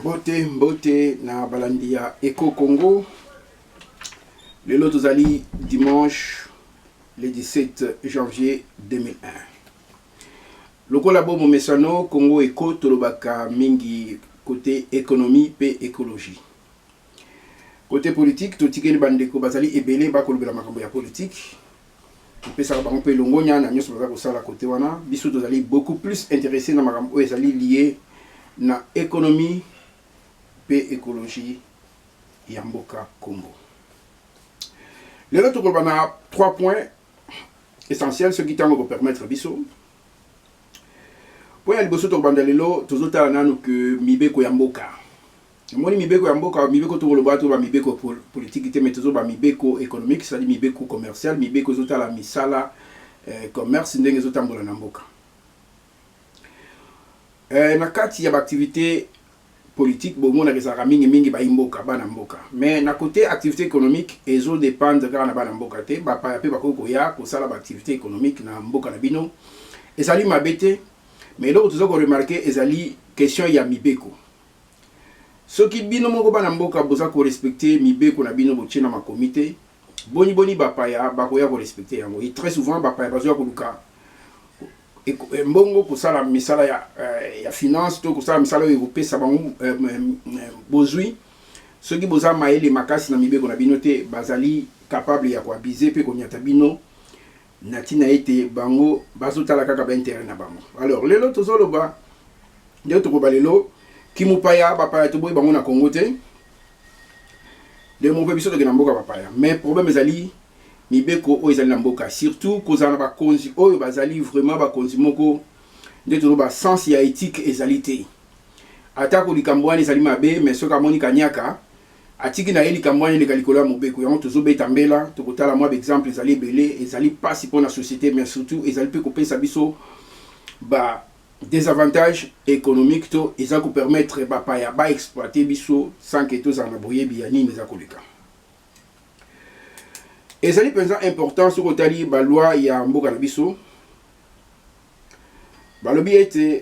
Mbote na balandia Eco Congo. Le lot tozali dimanche le 17 janvier 2001. Lokola bo momesano Congo Eco tolobaka mingi côté économie pe écologie. Côté politique totikeli bandeko bazali ebele ba kolobela makambo ya politique. Pesa ba mpe longonya na nyoso bazako sala côté wana biso tozali beaucoup plus intéressé na makambo ezali lié na économie pe écologie ya mboka Congo. Les autres on a 3 points essentiels ce qui vont permettre biso. Point liboso to bandalelo tozotala nanu que mibeko ya mboka. Moni mibeko ya mboka mibeko to koloba to ba mibeko politique te metozo ba mibeko économique, c'est-à-dire mibeko commercial, mibeko zotala misala commerce ndenge zotambola na mboka. Na kati ya activité politique bon na rezaka mingi ba imboka bana mboka, mais na côté activité économique ezo dépendre car na bana mboka te ba pa pe ba ko ya ko sala ba activité économique na mboka na bino ezali mabete. Mais là, vous avez remarqué, ezali question ya mibeko. Ce qui bino moko bana mboka boza ko respecter mibeko na bino boche na ma comité. Boni bapaya bakoya ko respecter yango. Et très souvent bapaya bazoya ko luka. Mbongo ko sala misala ya finance to ko sala misala yo pesa bango bozui. Ce qui boza maele makasi na mibeko na bino te bazali capable ya ko abiser pe ko nyata bino. Natina ete bango bazotala kaka ba intérêt na bango. Alors lelo tozoloba nde to ko balelo kimupaya bapaya to boy bango na Congo te. De mon biso de na mboka bapaya. Mais problème ezali mibeko o ezali na mboka surtout kozana ba konzi o bazali vraiment ba konzi moko nde to ba sens ya éthique ezali te. Atako likambwani ezali mabe mais soka moni kanyaka atiki na eli kamwani le kalikola mobeko yango tozobeta mbela tokotala moi exemple ezali belé ezali pas si pour la société mais surtout ezali pe kopesa biso ba désavantages économiques to eza ko permettre ba paya ba exploiter biso sans que to za na boye biani meza koleka ezali penza important sur kotali ba loi ya mboka na biso ba lobi ete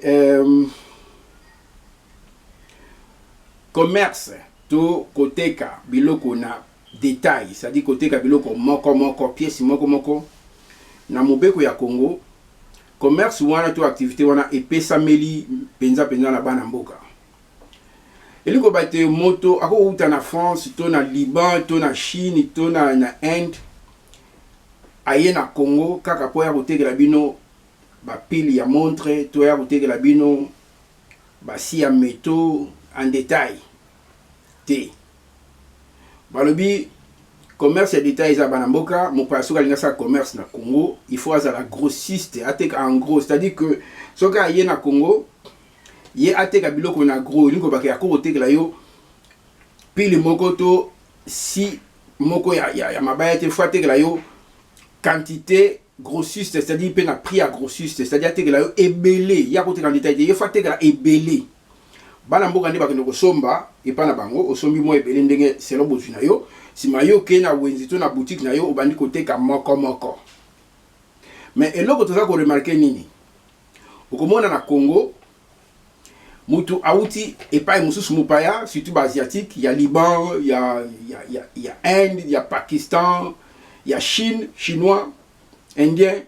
commerce to koteka biloko na détail, c'est-à-dire koteka biloko moko pièce moko na mobeko ya Congo commerce wana to activité wana epesa meli penza na bana mboka eliko bate moto ako uta na France to na Liban to na Chine to na Inde aye na Congo kaka po ya kotekela bino ba pile ya montre to ya kotekela bino ba si ya métaux en détail. Balobi commerce et détail za banamboka mon passo kalinga sa commerce na Congo il faut azala grossiste ateka en gros, c'est-à-dire que soka yé na Congo yé ateka biloko na gros liko baka ya ko tekela yo pile moko to si moko ya mabaya te fois tekela yo quantité grossiste, c'est-à-dire pe na prix à grossiste, c'est-à-dire tekela yo ebelé ya ko tekela détail ye fois tekela ebelé bana mboka ndi bakende kosomba epana bango osombi mo ebele ndenge selo bozu na yo sima yo ke na wenzi to na boutique na yo obandi koteka moko. Mais eloko toza ko remarquer nini okomona na Congo mutu auti epai mususu mupaya surtout ba asiatique ya Liban ya Inde ya Pakistan ya Chine chinois indien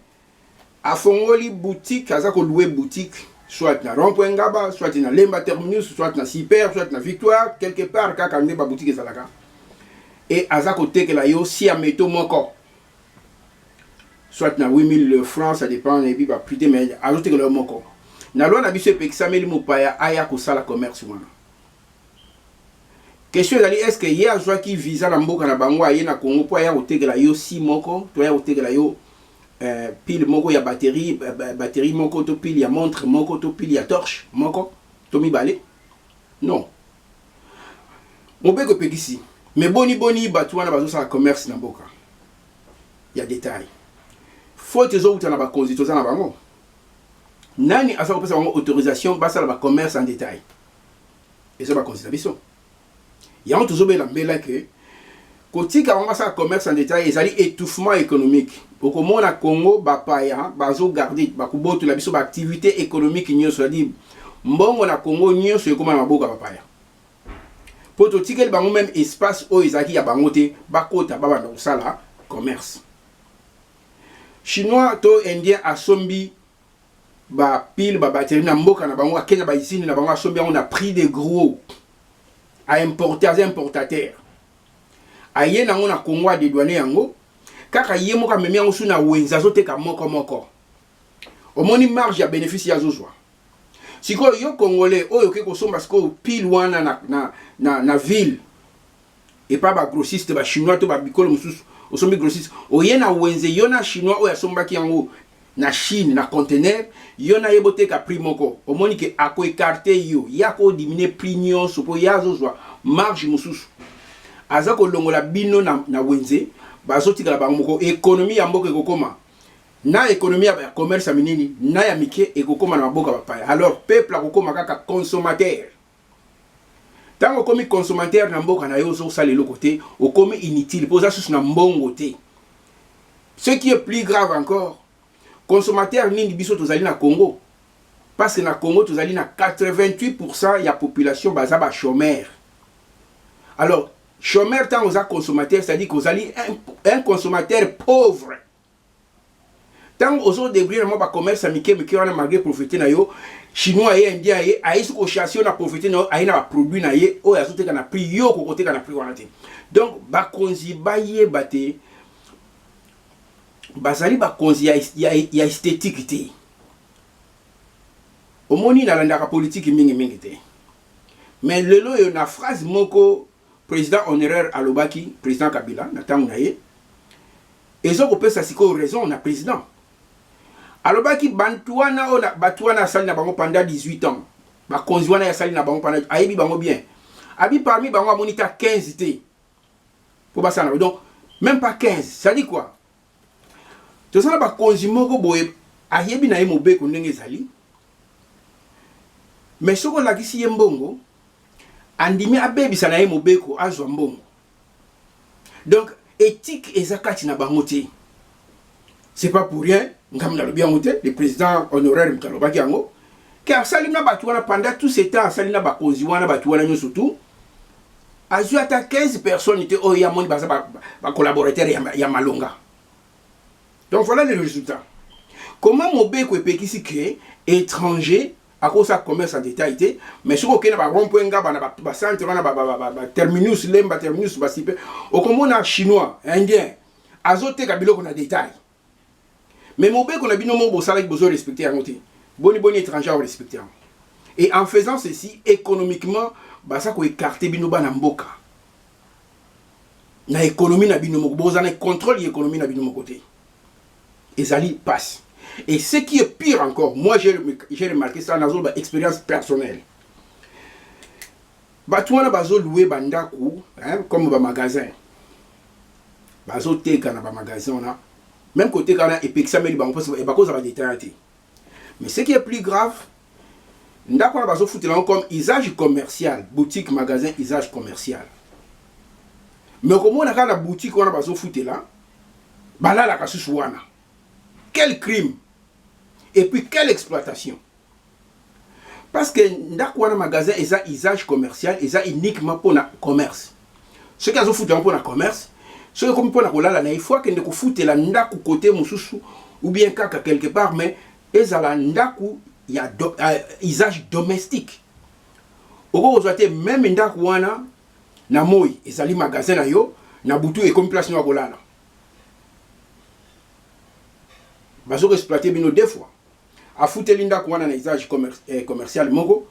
afongoli boutique aza ko louer boutique soit na rond-point Ngaba, soit na Lemba Terminus, soit na Super, soit na Victoire, quelque part, kaka nde ba boutique ezalaka. Et aza kote ke la yo si a meto moko. Soit na 8000 francs, ça dépend, et puis ba plus de mais ajoute que le moko. Na loi na biso pe kisameli mopaya aya ko sala commerce wana. Question ezali est-ce que ye azwa ki visa na mboka na bango aye na Congo po aya kote ke la yo si moko, to aya kote ke la yo pile moko ya batterie moko to pile ya montre moko to pile ya torche moko to mibale non mobeko pekisi mais boni batu wana bazo sa commerce na mboka ya détail faut ezo uta na ba konzito za na bango nani asa ko pesa bango autorisation basa la ba commerce en détail ezo ba konzita biso ya on tozo bela mbela ke kotika on va sa commerce en détail ezali étouffement économique okomona Congo bapaya bazo garder bakuboto la biso ba activité économique nyonso, c'est-à-dire mbongo na Congo nyonso ekoma na maboka bapaya pour tout ticket bango même espace où ezaki ya bango te bakota baba na sala commerce. Chinois to indien asombi ba pile ba batterie na mboka na bango akenya ba usine na bango asombi on a pris des gros à importer à importateurs. Aye na ngona Congo de douane yango kaka ye moka memi yango suna wenza zo teka moko. Omoni marge ya bénéfice ya zozwa. Siko yo congolais oyo ke kosomba siko pile wana na ville et pas ba grossiste ba chinois to ba bikolo mususu osombi grossiste oye na wenze yo na chinois oyo asomba ki yango na Chine na conteneur yo na yebote ka prix moko omoni ke ako écarter yo yako diminuer prix nyonso po ya zozwa marge mususu azako longola bino na wenze bazotika la bango moko économie ya mboka ekokoma na économie ya commerce minini na ya mike ekokoma na maboka bapaya. Alors peuple akokoma kaka consommateur. Tango komi consommateur na mboka na yo zo sala le côté okomi inutile poza sous na mbongo te. Ce qui est plus grave encore, consommateur nini biso tozali na Congo, parce que na Congo tozali na 88% ya population baza ba chômeur. Alors chômeur tant aux consommateurs, c'est-à-dire que vous allez un consommateur pauvre. Tant aux autres débris, moi, commerce américain, mais qui en a malgré profiter na yo, chinois et indien et aïs ko chassion na profiter na aïna ba produit na ye, o ya sote kana prix yo ko côté kana prix wana te. Donc ba konzi ba ye baté bazali ba konzi ya esthétique te. Omoni na landa ka politique mingi te. Mais lelo yo na phrase moko président honoraire alobaki président Kabila na tangu na ye ezo kopesa siko raison na président alobaki bantuana ona batuana sali na bango pendant 18 ans ba konziwana ya sali na bango pendant ayebi bango bien abi parmi bango amonita 15 té pour basana donc même pas 15 ça dit quoi to sala ba konzi moko boye ayebi na ye mobeko ndenge zali mais soko lakisi ye mbongo andimi abebisa na ye mobeko azwa mbongo. Donc éthique ezakati na bangote. C'est pas pour rien ngamna lobi yangote le président honoraire mkalobaki yango car salina batuana pendant tout ce temps salina bakonzi wana batuana nyo surtout azwa ta 15 personnes te o ya moni baza ba collaborateur ya malonga. Donc voilà le résultat. Comment mobeko epekisi que étranger à cause de commerce en détail, mais si on a un rond-point, un centre, un terminus, un terminus, au commun a chinois, indien, azote kabilo qu'on a détail. Mais mon bec on a bien nommé au salaire besoin respecter à côté. Boni étranger au respecter. Et en faisant ceci, économiquement, ça qu'on écarte binoba namboka. Na économie na binomo, boza na contrôle l'économie na binomo côté. Et Zali passe. Et ce qui est pire encore, moi j'ai remarqué ça dans une expérience personnelle. Batouana bazo loué bandaku, comme un magasin. Bazo teka na ba magasin na. Même côté kana epexa meli bango parce que bako za ba détaillé. Mais ce qui est plus grave, ndako na bazo foutela comme usage commercial, boutique magasin usage commercial. Mais comment on a la boutique on a bazo foutela, bala la kasusu wana. Quel crime! Et puis quelle exploitation! Parce que dans un magasin, il y a un usage commercial, il y a uniquement pour le commerce. Ce qui est foutu pour le commerce, ce qui est pour le commerce, il faut que nous foutons la ndaku côté mususu ou bien quelque part, mais il y a un usage domestique. Au même ndaku wana na moi, il y a un magasin na yo, na butu et comme place nous a bazo exploiter bino deux fois a foutre linda ko wana na usage commercial mongo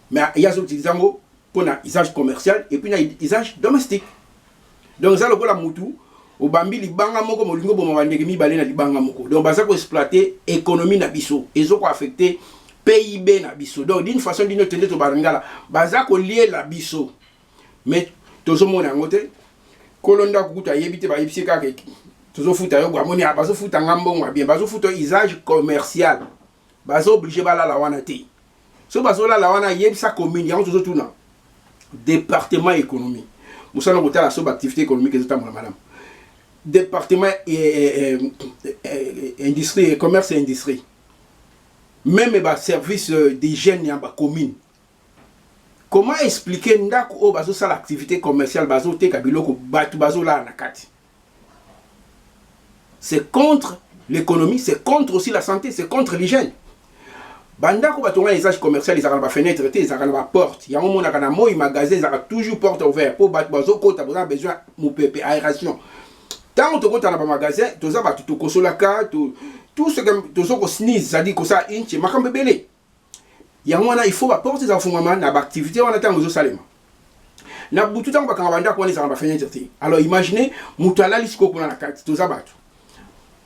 mais il y a utilisé ngo pour na usage commercial et puis na usage domestique. Donc ça lokola mutu o bambi libanga moko molingo bo mabandeki mibale na libanga moko. Donc baza ko exploiter économie na biso ezo ko affecter PIB na biso. Donc d'une façon d'une autre to barangala baza ko lier la biso. Mais tozo mona ngote kolonda kukuta yebite ba yebise ka ke toujours foutre yo amoni bazo foutre ngambongo bien bazo foutre usage commercial bazo obligé bala la wana te so bazo la wana yebisa commune yango toujours tout na département économie musana kotala so activité économique ezota mona madame département industrie commerce et industrie même ba service d'hygiène ya ba commune Comment expliquer ndako o bazo ça l'activité commerciale bazo te kabiloko batu bazo la nakati? C'est contre l'économie, c'est contre aussi la santé, c'est contre l'hygiène. Bandako batonga les âges commerciaux, ils ont pas fenêtre, ils ont pas porte. Il y a un moment où moi magasin, ils ont toujours porte ouverte pour batu bazo kota besoin mon pépé aération. Tant que tu as un magasin, tu as tout consolaka, tout ce que tu as sneeze, ça dit que ça inche, ma comme bébé. Il faut apporter des enfants à l'activité, on attend aux salem. Na tout temps ba kangabanda ko nisa ba fenêtre. Alors imaginez mutala lisiko kuna na kati to zabatu.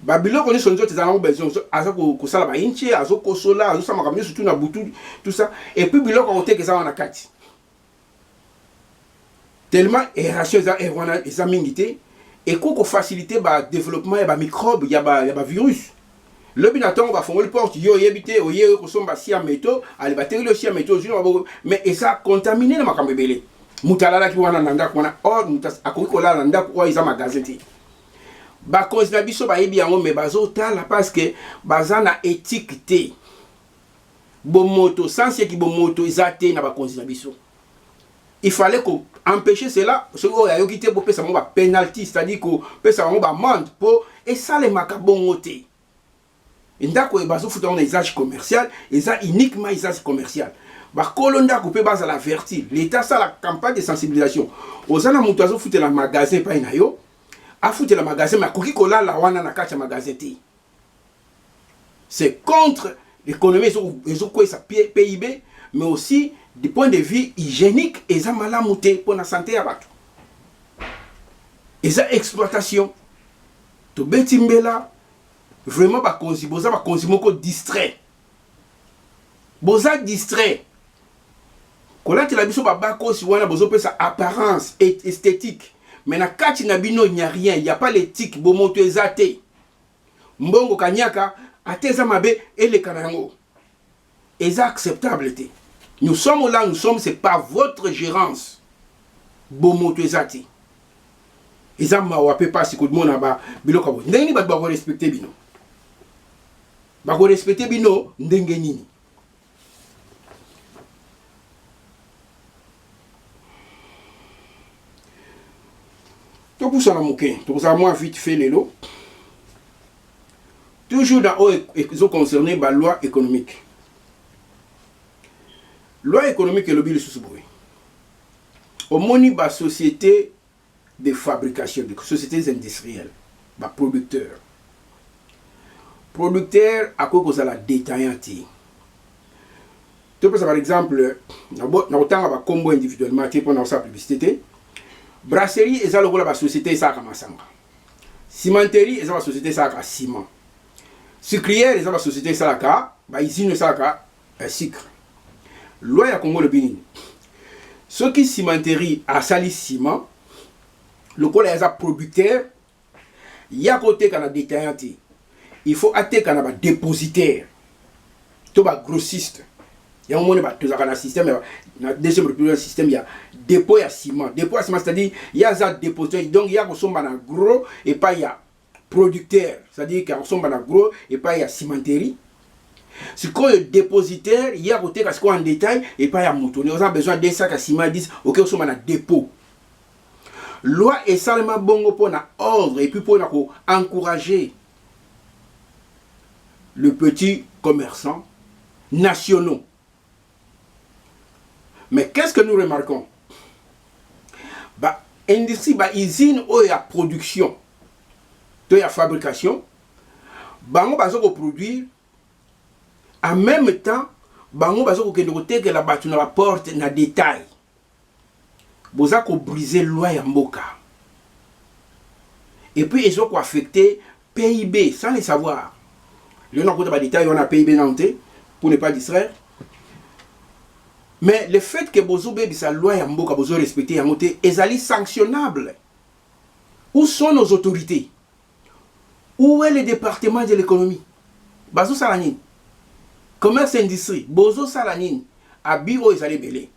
Ba biloko ni sonzo tezana besoin aza ko sala ba inche azo ko sola azo sama kamyo surtout na butu tout ça et puis biloko ko teke za na kati. Tellement aération za erwana eza mingité et ko faciliter ba développement ya ba microbe ya ba virus. Le binaton va faire le porte, yo yebité, o yé ko somba si ameto, ali bateri le si ameto, mais et ça contaminé na makambebele. Mutalala ki wana nanda ko wana or mutas akoko la nanda ko isa magasin ti. Ba cause na biso ba yebi yango me bazo tala parce que bazana éthique te. Bon moto sans qui bon moto izate na ba cause na biso. Il fallait qu'on empêcher cela, ce qu'on a quitté pour payer ça penalty, c'est-à-dire qu'on paye ça amende pour et ça les macabongoté. Ndako e bazo futa on usage commercial et ça uniquement usage commercial. Ba kolonda coupé base à la verti. L'état ça la campagne de sensibilisation. Ozana mutazo futa la magasin pa inayo. A futa la magasin mais koki kola la wana na kacha magasin ti. C'est contre l'économie ils ont quoi ça PIB mais aussi du point de vue hygiénique et ça malamuté pour la santé à batu. Et ça exploitation. To betimbela vraiment ba konzi boza ba konzi moko distrait. Boza distrait. Kola te la biso ba bako si wana bozo pe sa apparence et esthétique. Mais na kati na bino il n'y a rien, il n'y a pas l'éthique bo moto ezate. Mbongo kanyaka ateza mabe et le kanango. Eza acceptable te. Nous sommes là, nous sommes, c'est pas votre gérance. Bo moto ezate. Eza ma wape pas si ko demona ba biloko bo. Ndeni ba ba respecter bino. Ba ko respecter bino ndenge nini. To pour ça na moké, to ça moi vite fait les lots. Toujours dans les concernés par la loi économique. Loi économique est le bilan sous bruit. Au moni ba société de fabrication, de sociétés industrielles, ba producteurs. Producteur à quoi que ça la détaillante. Tu peux par exemple, na autant ba combo individuellement tu pendant sa publicité. Brasserie et ça le la société ça comme ça. Cimenterie et ça la société ça comme ciment. Sucrière et ça la société ça la ba usine ça comme sucre. Loi ya Congo le Bénin. Ceux qui cimenterie à sali ciment, le col est producteur, il y a côté qu'on a détaillant. Il faut attaquer qu'on a dépositaire. Tout va grossiste. Il y a un moment où un système, dans le deuxième système, il y a dépôt à ciment. Dépôt à ciment, c'est-à-dire il y a un dépositaire. Donc il y a un gros et pas il y a producteur. C'est-à-dire qu'il y a un gros et pas il y a cimenterie. Si quand le dépositaire, il y a côté parce qu'on en détail et pas il y a moto. Nous avons besoin d'un sac à ciment, disent ok, on a un dépôt. Loi est seulement bon pour un ordre et puis pour encourager le petit commerçant nationaux. Mais qu'est-ce que nous remarquons? Bah, industrie, bah, usine où il y a production, il y a fabrication, bah, on va produire. En même temps, bango bazo ko que la batu na porte na détail. Boza ko briser loi ya mboka. Et puis ils ont affecté PIB sans le savoir. Le nom de détail on a PIB nanté pour ne pas distraire. Mais le fait que bozo be sa loi ya mboka bozo respecter ya moté ezali sanctionnable. Où sont nos autorités? Où est le département de l'économie? Bazo salani. Commerce industrie, bozo salanine, abiro ezali belé.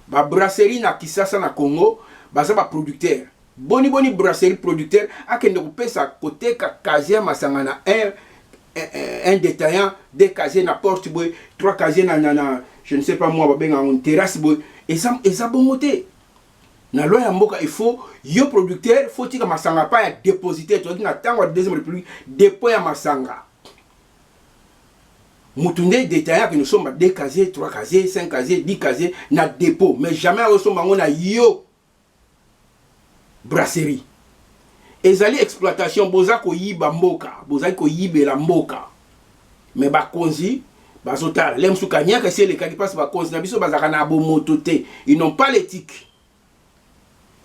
Ba brasserie na Kisasa na Congo, baza ba producteur. Boni brasserie producteur, akende ko pesa côté ka casier masangana un détaillant, deux casiers na porte boy, trois casiers na je ne sais pas moi, une terrasse, et ça bon moté. Na loi ya mboka, il faut, yo producteur, faut que masanga pas ya dépositaire, tu as tant de deuxième république, dépôt ya masanga. Moutoundé détaillant que nous sommes à 2 casiers, 3 casiers, 5 casiers, 10 casiers, na dépôt, mais jamais nous sommes à yo brasserie. Ezali exploitation, boza ko yiba mboka, boza ko yibe la mboka. Mais ba konzi, bazotala, lem soukanya que c'est les cas qui passent ba konzi na biso bazaka na bo mototé, ils n'ont pas l'éthique.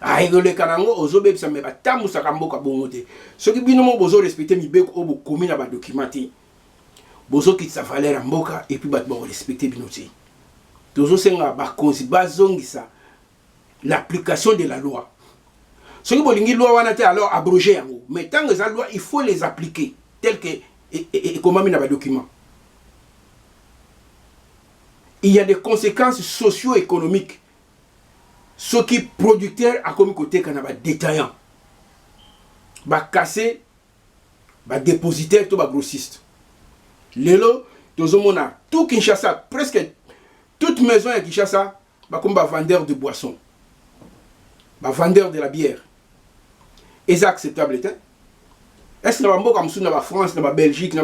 Ah, le kanango ozobe ça me ba tamu sakamboka bongote. Ce qui binomo bozo respecter mi beko obo komi na ba documenter. Bozo ki sa valeur mboka et puis ba bon respecter binoti. Tozo senga ba konzi bazongisa l'application de la loi. Ce qui bolingi loi wana te alors abroger yango. Mais tant que la loi, il faut les appliquer tel que et comment mina ba document. Il y a des conséquences socio-économiques. Ce qui producteur a comme côté qu'on a détaillant. Ba casser ba dépositaire to ba grossiste. Lelo tozomona tout Kinshasa, presque toute maison à Kinshasa, ba comme ba vendeur de boissons. Ba vendeur de la bière. Est-ce acceptable? Est-ce que dans la France, dans la Belgique, il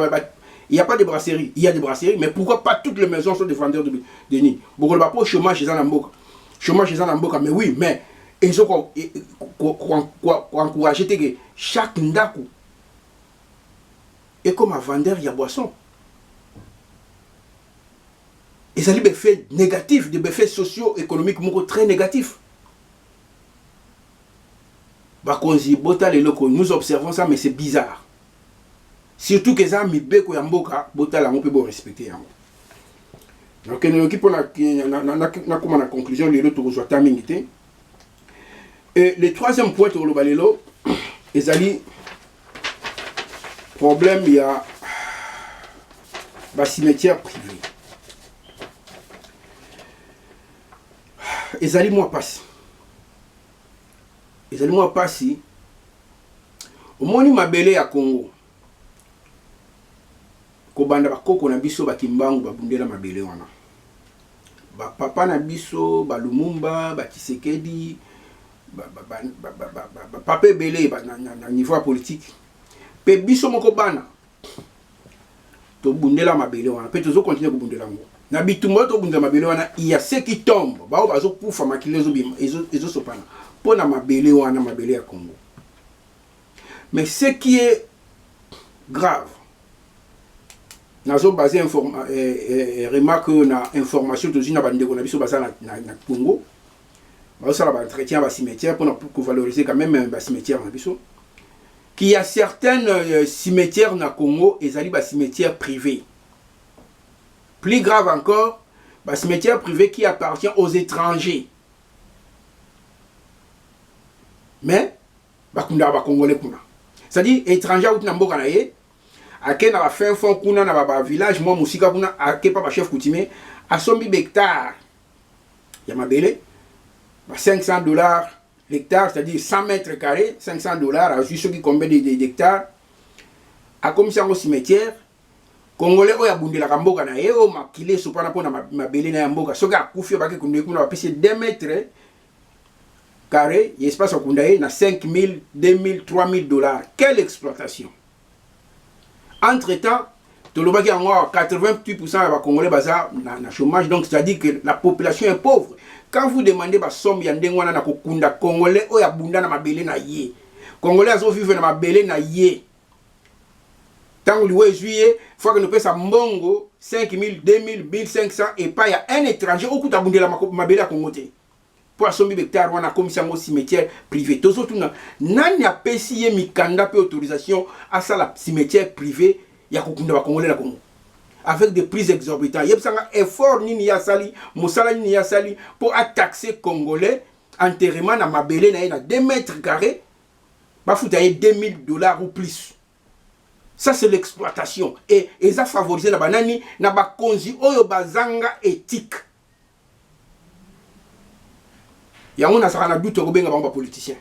n'y a pas de brasserie? Il y a des brasseries, mais pourquoi pas toutes les maisons sont des vendeurs de nids? Beaucoup de pas chômage dans la chômage dans la mais oui, mais ils ont encouragé que chaque ndaku est comme un vendeur, il y a boisson. Et ça a des effets négatifs, des effets socio-économiques très négatifs. Nous observons ça, mais c'est bizarre. Surtout que ça, mi beko ya mboka, botala on peut bon respecter. Donc, nous avons la conclusion, les autres reçoivent tamingité. Et le troisième point, c'est le problème, il y a le cimetière privé. Et ça, moi, passe. Et ça, moi, passe. Au moins, il m'a belé à Congo. Kobanda bakoko na biso bakimbangu babundela mabele wana. Ba papa na biso ba Lumumba, ba Tshisekedi, papa belé na niveau politique. Pe biso moko bana. To bundela mabele wana. Pe tozo continuer ko bundela ngo. Na bitumba to bundela mabele wana, il y a ceux qui tombent. Ba bazo kufa makile zo bima, ezo sopana. Po na mabele wana mabele ya Congo. Mais ce qui est grave, nous avons basé remarque na information de na bande na biso basa na Congo. Ba ça ba entretien ba cimetière pour valoriser quand même ba cimetière na biso. Qu'il y a certains cimetières na Congo et zali ba cimetières privés. Plus grave encore, ba cimetière privé qui appartient aux étrangers. Mais ba kunda ba congolais kuna. C'est-à-dire étrangers ou na mboka na ye. Ake na fin fond kuna na ba village moi musika kuna ake pa chef coutumier a sombi hectare ya mabele ba $500 l'hectare, c'est-à-dire 100 mètres carrés, $500 à juste qui combien d'hectares a comme ça au cimetière congolais oya bundela kamboka na ye o makile sopana pona mabele na mboka soka akufi ba ke kunde kuna ba pese 2 mètres carrés, il espace au kundaye na $5,000, $2,000, $3,000. Quelle exploitation! Entre-temps, 88% des Congolais sont chômage, donc c'est-à-dire que la population est pauvre. Quand vous demandez la somme, il y a des Congolais qui ont na mabele na ye. Congolais qui vivent na mabele na ye. Tant que le juillet, il faut que nous payions mbongo 5,000, 2,000, 1,500 et pas il y a un étranger qui a bundé la mabele à Congo. Pour assommer hectare, on a comme ça un cimetière privé. Tous autres, n'an a pas si mikanda pe autorisation à ça la cimetière privé, il y a kokunda Congolais la Congo. Avec des prix exorbitants. Il y a un effort ni ya sali, mosala ni ya sali pour taxer Congolais enterrement na mabele na 2 mètres carrés, ba foutaye $2,000 ou plus. Ça c'est l'exploitation et ça favorise la banani na ba konzi oyo bazanga éthique. Il y a un doute de politicien.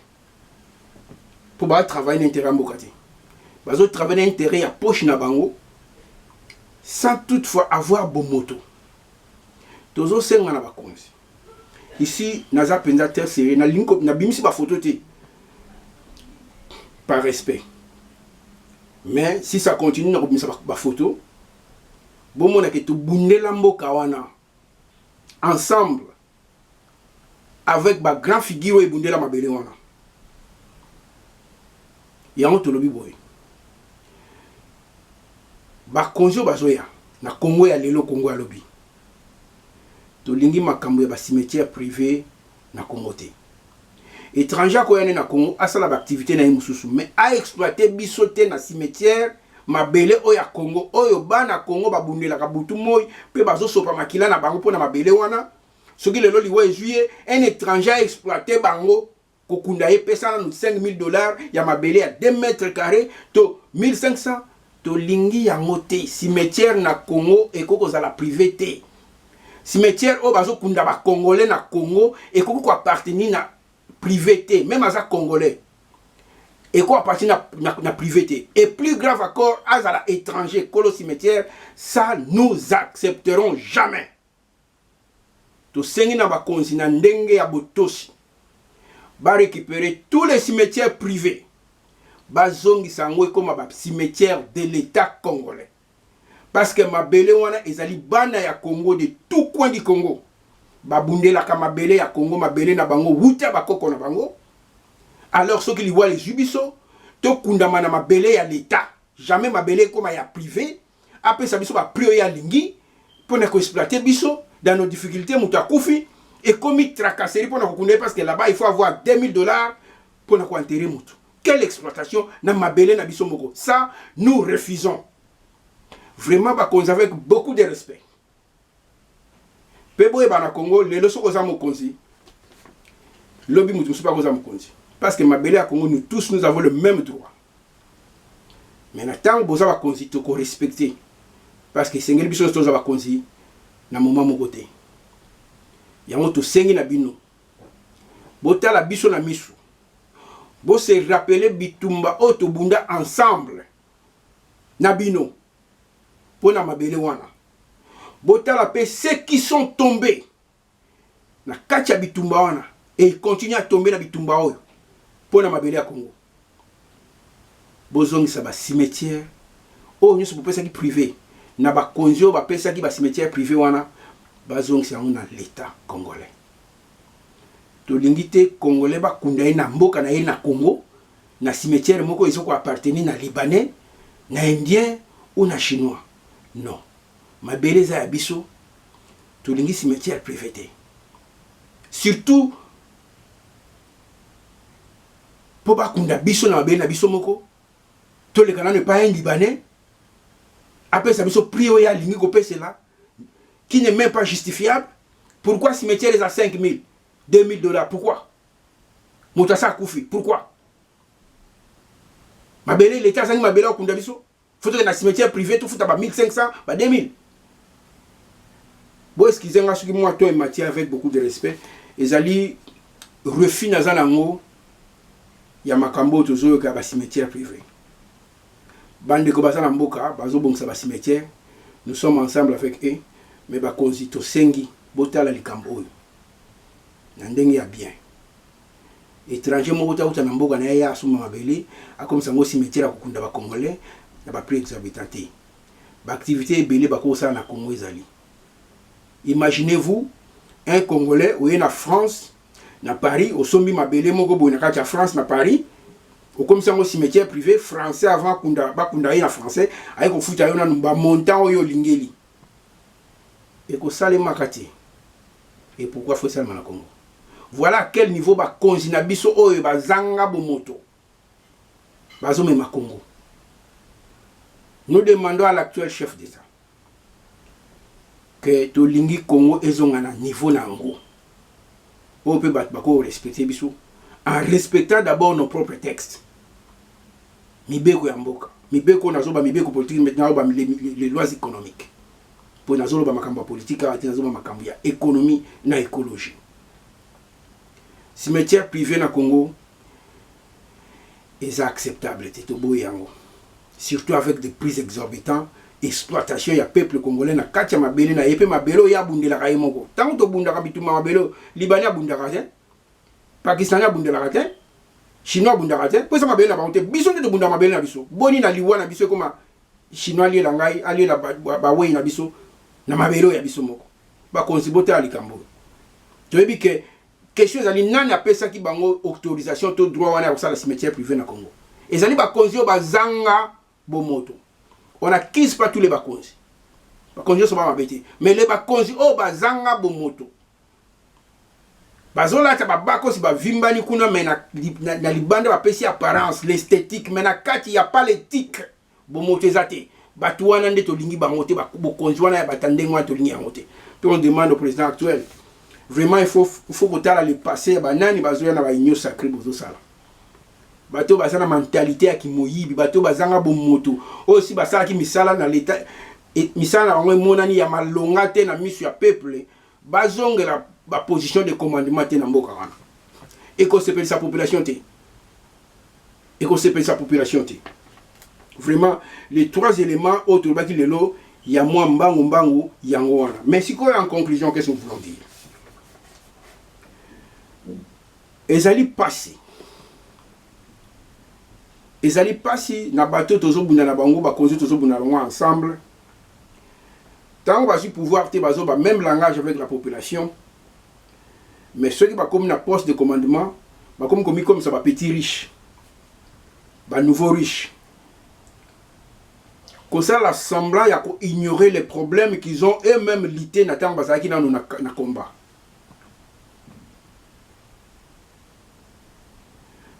Pour travailler l'intérêt à Mbokati. Ils ont travaillé l'intérêt à poche na bango sans toutefois avoir bon moto. tozo senga na bakonzi ici naza penza terre serré na linko na bimisi ba photo te par respect. Mais si ça continue na bimisa ba photo bon mona ke to bundela mboka wana ensemble avec ba grand figure et bundela mabele wana yango to lobi boy ba konzo bazoya na Congo ya lelo Congo ya lobi to lingi makambo ya ba cimetière privé na Congo te étranger ko yana na Congo asala ba activité na mususu mais a exploiter biso te na cimetière mabele oya Congo oyo bana Congo babundela ka butu moy pe bazo sopa makila na bango pona mabele wana soki lelo liwe juillet un étranger a exploité bango kokunda ye pesa na $5,000 ya mabele ya 2 mètres carrés to 1500 to lingi yango te cimetière na Congo ekoko za la privé te cimetière o bazo kunda ba congolais na Congo ekoko ko appartenir na privé te même aza congolais ekoko appartenir na privé te et plus grave encore azala étranger kolo cimetière ça nous accepterons jamais to sengi na ba konzi na ndenge ya botosi ba récupérer tous les cimetières privés bazongi sangwe comme ba cimetière de l'État congolais parce que mabele wana ezali bana ya Congo de tout coin du Congo babundela ka mabele ya Congo mabele na bango wuta bakoko na bango alors ceux qui li voient les jubiso to kundama na mabele ya l'État jamais mabele comme ya privé après ça biso ba prio ya lingi pour ne ko exploiter biso dans nos difficultés mutakufi et comme tracasserie pour nous connaître parce que là-bas il faut avoir $2,000 pour nous enterrer mutu. Quelle exploitation na mabele na biso moko. Ça nous refusons. Vraiment avec beaucoup de respect. Pebo e bana Congo les leçons aux amokonzi. Lobby mutu super aux amokonzi. Parce que mabele à Congo nous tous nous avons le même droit. Mais maintenant boza ba konzi to ko respecter. Parce que sengeli biso to za ba konzi na moment moko te. Yango to sengi na bino botala biso na misu bo se rappeler bitumba o to bunda ensemble na bino pona mabele wana botala pe ceux qui sont tombés na kati ya bitumba wana et ils continuent à tomber na bitumba oyo pona mabele ya Congo bozongisa ba cimetière o nyusu bopesa ki privé na ba konzio ba pesa ki ba cimetière privé wana bazongisa yango na l'État congolais to lingite congolais ba kunda na mboka na ye na Congo na cimetière moko ezoko appartenir na libanais na indien ou na chinois non mabele za ya biso to lingi cimetière privé te surtout po ba kunda biso na mabele na biso moko to le kana ne pas un libanais après ça biso prio ya lingi ko pesela qui n'est même pas justifiable. Pourquoi cimetière est à 5,000, $2,000? Pourquoi? Moutassa Koufi, pourquoi? Mabele, l'État a mabele au Kundabiso. Faut que dans cimetière privé, tout fout à 1,500, 2,000. Bon, excusez-moi, ce qui moi, toi, matière avec beaucoup de respect. Et Zali, refus dans un ango, il y a Makambo, toujours, qui a un cimetière privé. Bande Kobasa Namboka, Bazo Bongsa, cimetière. Nous sommes ensemble avec eux. Mais ba konzi to sengi botala likambo oyo na ndenge ya bien étranger mo bota uta na mboka na ya asuma mabele akomisa ngo cimetière akukunda ba congolais na ba prix exorbitanté ba activité ebele ba ko sa na Congo ezali. Imaginez-vous un congolais ou na France na Paris au sombi mabele moko boy na kati ya France na Paris au komisa ngo cimetière privé français avant kunda ba kunda na français ay ko futa yo na ba montant oyo lingeli. Et que ça les makati. Et pourquoi faut ça le Congo? Voilà à quel niveau ba konzina biso oyo ba zanga bomoto. Bazo mema Congo. Nous demandons à l'actuel chef d'État que to lingi Congo ezonga na niveau nango. On peut bako respecter biso en respectant d'abord nos propres textes. Mibeko ya mboka. Mibeko nazoba mibeko politique maintenant ba les lois économiques. Pour nazolo ba makambo politique ati nazolo makambo ya économie na écologie. Cimetière privé na Congo est acceptable te to boyango. Surtout avec des prix exorbitants exploitation ya peuple congolais na kati ya mabele na yepe mabelo ya bundela ka yemoko tango to bundaka bituma mabelo libanais bundaka te pakistanais bundela te chinois bundaka te pesa mabele na bango biso nde to bundaka mabele na biso boni na liwa na biso koma chinois liela ngai aliela ba wei na biso na mabelo ya biso moko ba konsibote ya likambo toyebi ke question ezali nani apesaki bango autorisation to droit wana ya kosala cimetière privé na Congo ezali bakonzi oyo bazanga bomoto. On n'accuse pas tous les bakonzi. Bakonzi sont pas mabete. Mais les bakonzi, oh, bazanga bomoto. Bazola ta babako si ba vimbani kuna mais na libanda ba pesi apparence, l'esthétique, mais na kati y a pas l'éthique. Bomoto ezate. Batuana nde to lingi ba moté ba bokonzi wana ya batande ngwa to lingi ya moté. Puis on demande au président actuel. Vraiment il faut voter le passé ba nani bazoya na ba union sacrée bozo sala. Bato basana mentalité ya kimoyibi bato bazanga bomoto aussi basala ki misala na l'état et misala na monani ya malonga te na misu ya peuple bazongela ba position de commandement te na mboka wana eko sepeli sa population te vraiment les trois éléments autres baki lelo ya mwa mbangu yango wana. Mais si quoi en conclusion qu'est-ce que nous voulons dire ezali passé ezali pasi na bateau tozo bunda na bango ba konzi tozo bunda bango ensemble tant ba si pouvoir te bazo ba même langage avec la population mais ceux qui ba comme na poste de commandement ba comme ça ba petit riche ba nouveau riche comme ça l'assemblant ya ko ignorer les problèmes qu'ils ont eux-mêmes lité na tant bazaki na combat.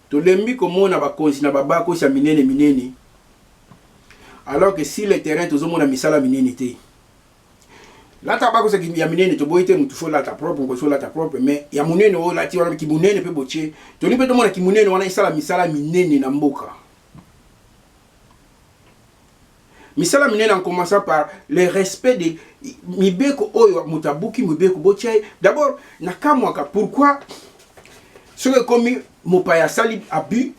Tolembi komona ba konsi na baba ko sa minene alors que si le terrain tozo mona misala minene te la tabako sa ki ya minene to boite mutu fo la ta propre ko so la ta propre mais ya munene o la ti wana ki munene pe boche to ni pe to mona ki munene wana isala misala minene na mboka misala minene en commençant par le respect de mibeko oyo mutabuki mibeko boche d'abord na kamwaka pourquoi ce que comme mopaya sali abus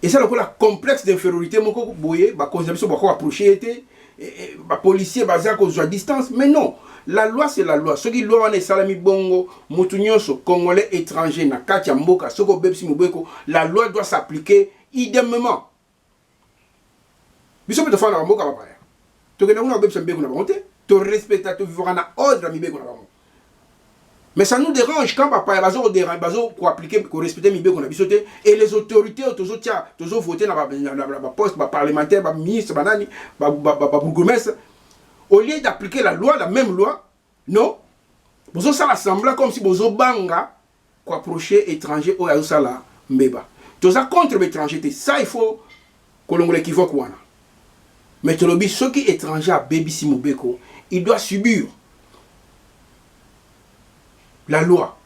et ça le complexe d'infériorité moko boye ba conception ba ko approcher été ba policier baza ko à distance mais non la loi c'est la loi ce qui loi wana salami bongo mutu nyonso congolais étranger na kati ya mboka soko bebsi mobeko la loi doit s'appliquer idémement biso beto fana mboka papa to kena una bebsi mbeko na bonté to respecta to vivre na ordre mibeko na bongo. Mais ça nous dérange quand papa bazo dérange bazo pour appliquer pour respecter mibé qu'on a bisoté et les autorités toujours voter dans la poste parlementaire ba ministre banani ba bourgmestre au lieu d'appliquer la loi la même loi non bozo ça l'assemblée comme si bozo banga ko approcher étranger au azo sala mbeba to ça contre l'étranger ça il faut que l'on l'équivoque wana mais to lobi ceux qui étranger à baby si mobeko il doit subir la loi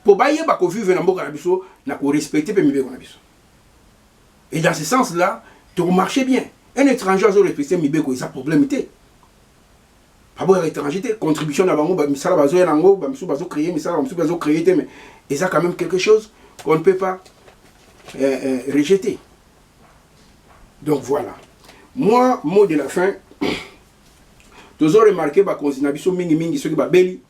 pour bailler ba ko vivre na mboka na biso na ko respecter pe mibeko na biso et dans ce sens là to marcher bien un étranger a respecter mibeko ça problème té pas bon étranger té contribution na bango ba misala bazo ya nango ba misu bazo créer misala ba misu bazo créer té mais et ça quand même quelque chose qu'on ne peut pas rejeter. Donc voilà moi mot de la fin tous ont remarqué ba konzina biso mingi ceux qui ba beli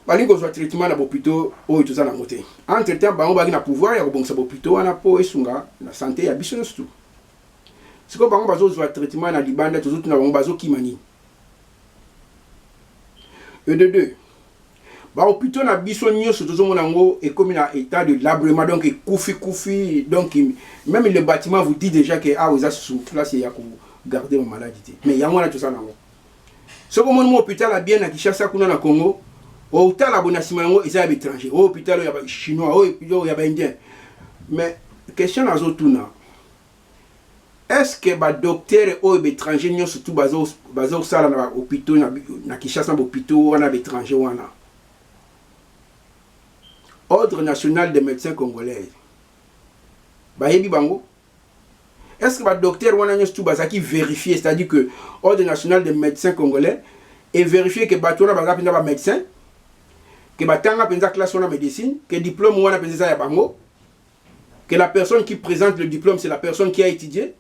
bali ko soit traitement na hôpital o tout ça na moté entre temps ba on ba na pouvoir ya ko bongsa hôpital wana po esunga na santé ya biso surtout siko ba on bazo soit traitement na libanda tout na ba bazo kimani et de deux ba hôpital na biso nyoso tout mona ngo et comme na état de labrement donc koufi donc même le bâtiment vous dit déjà que ah vous êtes sous place ya ko garder ma maladie mais ya mona tout ça na ngo ce que mon hôpital a bien na Kinshasa kuna na Congo au hôpital à Bonasimango ils sont étrangers au hôpital il y a chinois au hôpital il y a indien mais question à zotuna est-ce que ba docteur au étranger n'y surtout bazo sala na hôpital na Kinshasa na hôpital wana étranger wana ordre national des médecins congolais ba yebi bango est-ce que ba docteur wana n'y surtout bazaki vérifier c'est-à-dire que ordre national des médecins congolais et vérifier que batona bazaki na ba médecin que batanga penza classe en médecine, que diplôme wana penza ya bango, que la personne qui présente le diplôme c'est la personne qui a étudié,